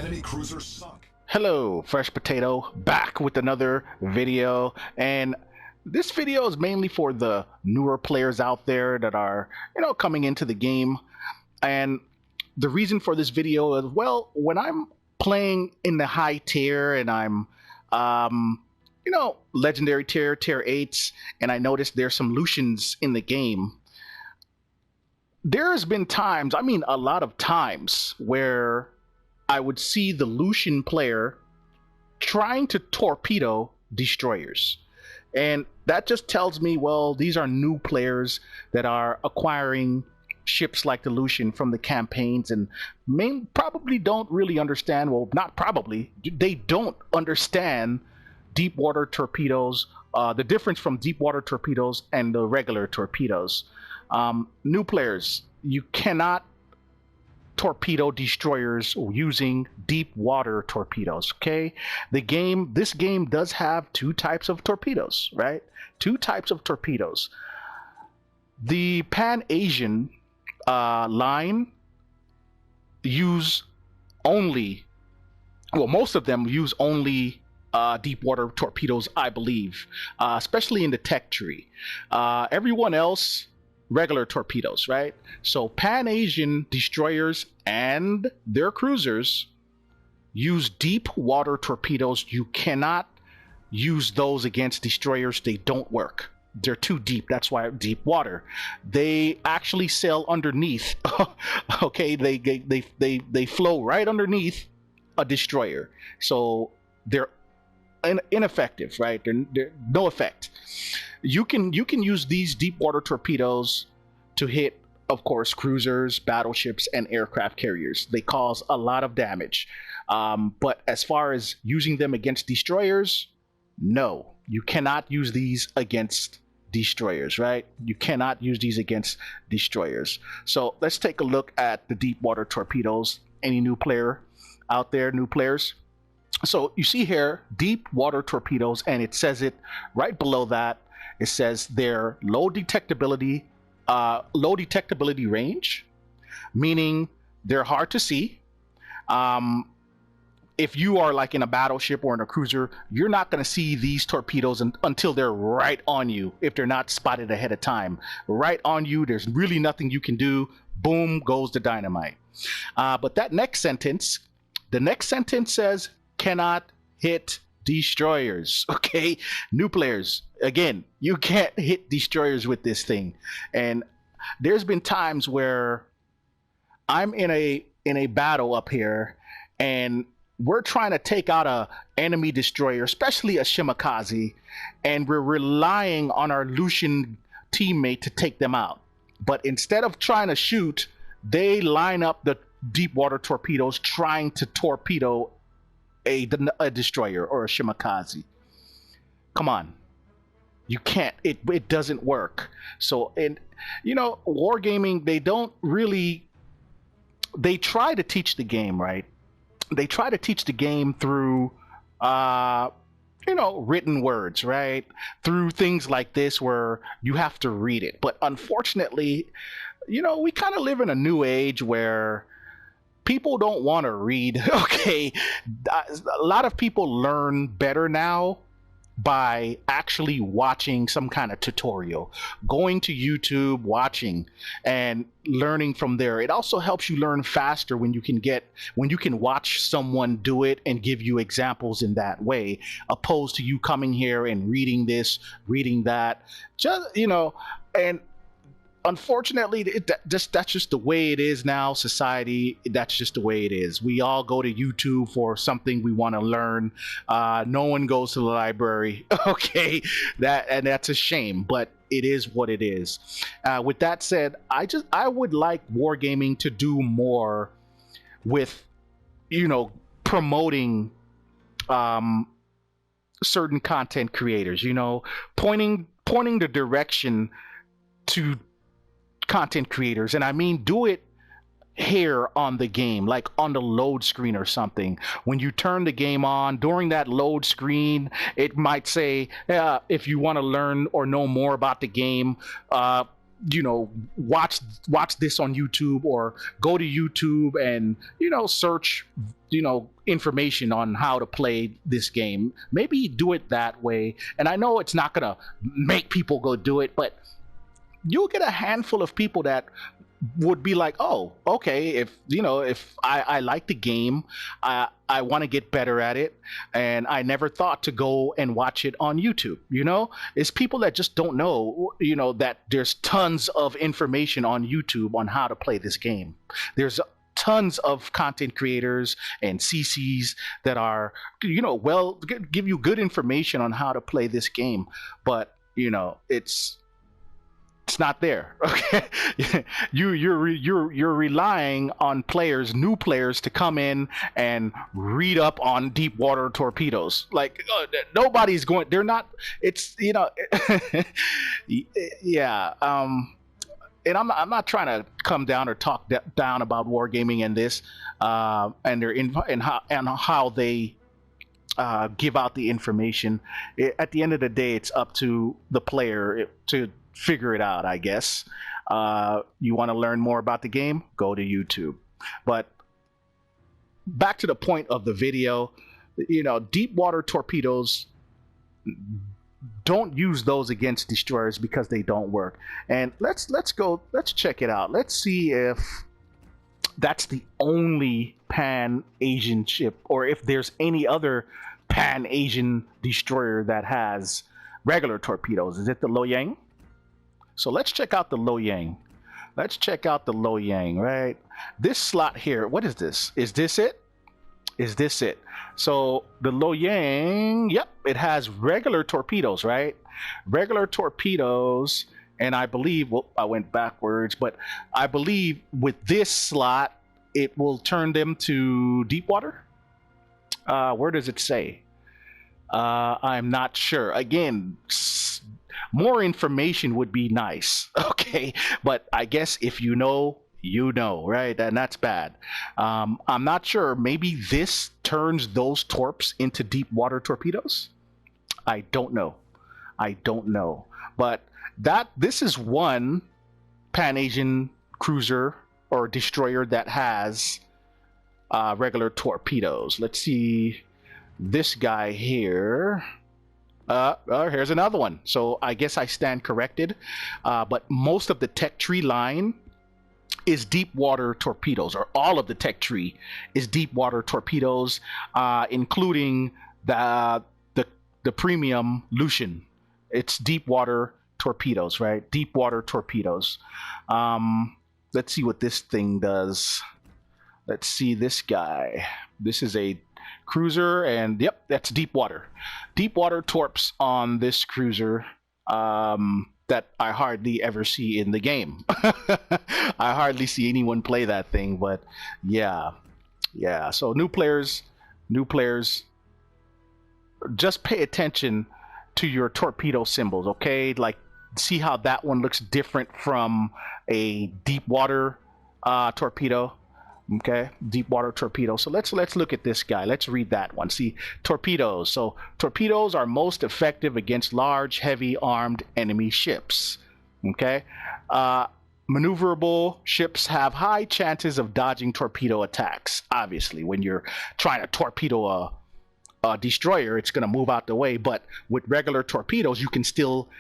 Enemy cruiser sunk. Hello, Fresh Potato, back with another video, and this video is mainly for the newer players out there that are, coming into the game. And the reason for this video is, well, when I'm playing in the high tier and I'm, legendary tier, tier 8s, and I notice there's some Lucians in the game, there's been times, a lot of times, where I would see the Lucian player trying to torpedo destroyers. And that just tells me, well, these are new players that are acquiring ships like the Lucian from the campaigns and probably don't really understand, well, not probably, they don't understand Deepwater Torpedoes, the difference from Deepwater Torpedoes and the regular torpedoes. New players, you cannot torpedo destroyers using deep water torpedoes. Okay, this game does have two types of torpedoes, right? Two types of torpedoes. The Pan-Asian line use only, well, most of them use only deep water torpedoes, I believe, especially in the tech tree. Everyone else, regular torpedoes, right? So Pan-Asian destroyers and their cruisers use deep water torpedoes. You cannot use those against destroyers. They don't work. They're too deep. That's why deep water. They actually sail underneath. Okay, they flow right underneath a destroyer. So they're ineffective, right? They're no effect. You can use these deep water torpedoes to hit, of course, cruisers, battleships, and aircraft carriers. They cause a lot of damage. But as far as using them against destroyers, no, you cannot use these against destroyers, right? You cannot use these against destroyers. So let's take a look at the deep water torpedoes. Any new player out there, new players? So you see here, deep water torpedoes, and it says it right below that. It says they're low detectability range, meaning they're hard to see. If you are like in a battleship or in a cruiser, you're not going to see these torpedoes until they're right on you, if they're not spotted ahead of time. Right on you, there's really nothing you can do. Boom, goes the dynamite. But that next sentence, the next sentence says, cannot hit destroyers. Okay, new players, again, you can't hit destroyers with this thing. And there's been times where I'm in a battle up here and we're trying to take out a enemy destroyer, especially a Shimakaze, and we're relying on our Lucian teammate to take them out. But instead of trying to shoot, they line up the deep water torpedoes trying to torpedo a destroyer or a Shimakaze. Come on, you can't. It doesn't work. So, and wargaming, they try to teach the game, right? They try to teach the game through written words, right? Through things like this where you have to read it. But unfortunately, we kind of live in a new age where people don't want to read. Okay, a lot of people learn better now by actually watching some kind of tutorial, going to YouTube, watching and learning from there. It also helps you learn faster when you can watch someone do it and give you examples in that way, opposed to you coming here and reading this, reading that, and unfortunately, that's just the way it is now. Society, that's just the way it is. We all go to YouTube for something we want to learn. No one goes to the library. Okay, that's a shame, but it is what it is. With that said, I would like wargaming to do more with, promoting certain content creators. Pointing the direction to content creators, and I mean do it here on the game, like on the load screen or something. When you turn the game on, during that load screen, it might say, if you want to learn or know more about the game, watch this on YouTube, or go to YouTube and search information on how to play this game. Maybe do it that way. And I know it's not gonna make people go do it, but you'll get a handful of people that would be like, oh, okay, if I like the game, I want to get better at it, and I never thought to go and watch it on YouTube. It's people that just don't know, that there's tons of information on YouTube on how to play this game. There's tons of content creators and CCs that are, give you good information on how to play this game, but it's not there. Okay. You're relying on new players to come in and read up on Deepwater Torpedoes. Like, nobody's going, they're not, it's yeah. And I'm not trying to come down or talk down about wargaming and this and their and how they give out the information. At the end of the day, it's up to the player to figure it out, I guess. You want to learn more about the game? Go to YouTube. But back to the point of the video, Deepwater Torpedoes, don't use those against destroyers because they don't work. And let's check it out. Let's see if that's the only Pan-Asian ship, or if there's any other Pan-Asian destroyer that has regular torpedoes. Is it the Loyang? So let's check out the Loyang. Right? This slot here, what is this? Is this it? So the Loyang, yep, it has regular torpedoes, right? Regular torpedoes, and I believe, well, I went backwards, but I believe with this slot, it will turn them to deep water. Where does it say? I'm not sure. Again, more information would be nice, okay? But I guess if you know, right? And that's bad. I'm not sure. Maybe this turns those torps into deep water torpedoes? I don't know. But this is one Pan-Asian cruiser or destroyer that has regular torpedoes. Let's see this guy here. Here's another one. So I guess I stand corrected. But most of the tech tree line is deep water torpedoes, or all of the tech tree is deep water torpedoes, including the premium Lucian. It's deep water torpedoes, right? Deep water torpedoes. Let's see what this thing does. Let's see this guy. This is a cruiser, and yep, that's deep water torps on this cruiser that I hardly ever see in the game. I hardly see anyone play that thing, but yeah. So new players, just pay attention to your torpedo symbols, okay? Like, see how that one looks different from a deep water torpedo. Okay, deep water torpedo. So let's look at this guy. Let's read that one. See, torpedoes. So torpedoes are most effective against large, heavy armed enemy ships. Okay, maneuverable ships have high chances of dodging torpedo attacks. Obviously, when you're trying to torpedo a destroyer, it's going to move out the way. But with regular torpedoes, you can still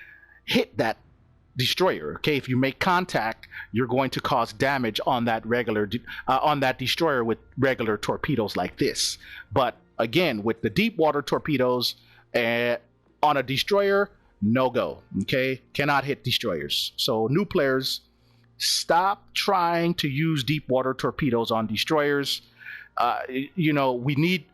hit that destroyer. Okay, if you make contact, you're going to cause damage on that on that destroyer with regular torpedoes like this. But again, with the deep water torpedoes on a destroyer, no go. Okay, cannot hit destroyers. So new players, stop trying to use deep water torpedoes on destroyers. We need,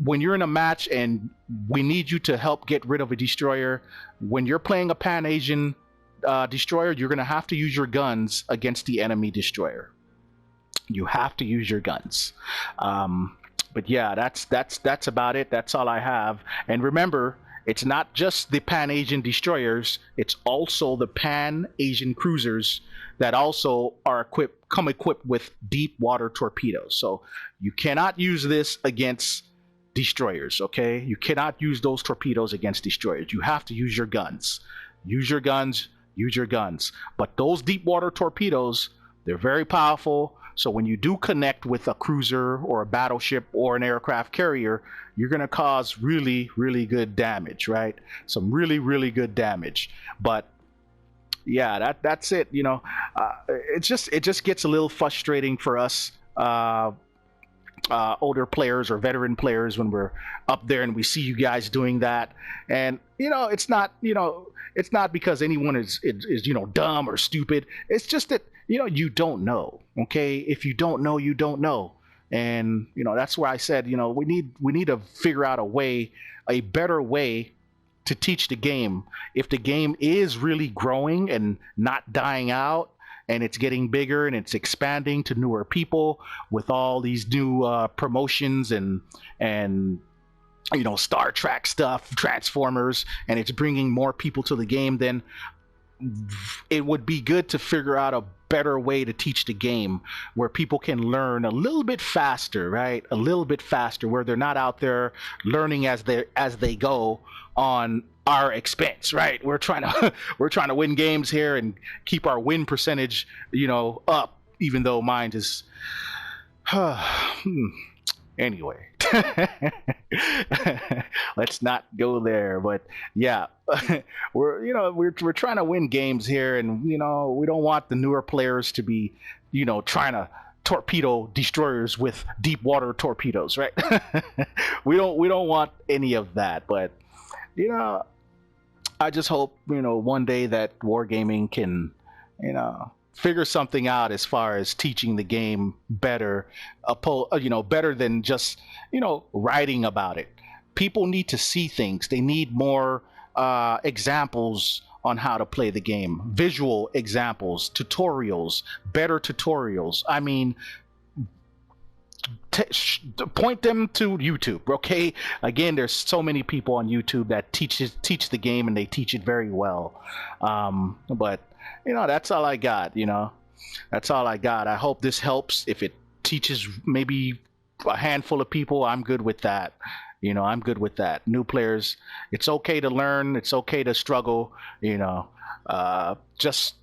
when you're in a match and we need you to help get rid of a destroyer, when you're playing a Pan-Asian destroyer, you're going to have to use your guns against the enemy destroyer. You have to use your guns. But yeah, that's about it. That's all I have. And remember, it's not just the Pan-Asian destroyers, it's also the Pan-Asian cruisers that also are come equipped with deep water torpedoes. So you cannot use this against destroyers, okay? You cannot use those torpedoes against destroyers. You have to use your guns. Use your guns. use your guns. But those Deepwater torpedoes, they're very powerful. So when you do connect with a cruiser or a battleship or an aircraft carrier, you're going to cause really, really good damage, right? Some really, really good damage. But yeah, that's it. It just gets a little frustrating for us older players or veteran players when we're up there and we see you guys doing that. And it's not because anyone is dumb or stupid. It's just that you don't know. Okay, if you don't know, you don't know. And that's where I said we need to figure out a better way to teach the game. If the game is really growing and not dying out, and it's getting bigger and it's expanding to newer people with all these new promotions and Star Trek stuff, Transformers, and it's bringing more people to the game, then it would be good to figure out a better way to teach the game where people can learn a little bit faster, right? A little bit faster, where they're not out there learning as they go on our expense, right? We're trying to win games here and keep our win percentage, up, even though mine is anyway. Let's not go there. But yeah, we're trying to win games here, and we don't want the newer players to be trying to torpedo destroyers with Deepwater torpedoes, right? we don't want any of that. But I just hope one day that wargaming can figure something out as far as teaching the game better, better than just writing about it. People need to see things. They need more examples on how to play the game, visual examples, tutorials, better tutorials. I mean, point them to YouTube, okay? Again, there's so many people on YouTube that teach the game, and they teach it very well. But that's all I got. That's all I got. I hope this helps. If it teaches maybe a handful of people, I'm good with that. I'm good with that. New players, it's okay to learn. It's okay to struggle. Just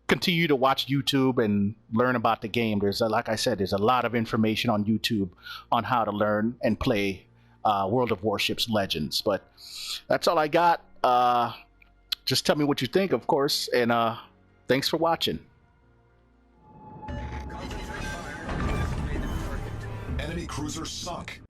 continue to watch YouTube and learn about the game. Like I said, there's a lot of information on YouTube on how to learn and play World of Warships Legends. But that's all I got. Just tell me what you think, of course, and thanks for watching. Enemy cruiser sunk.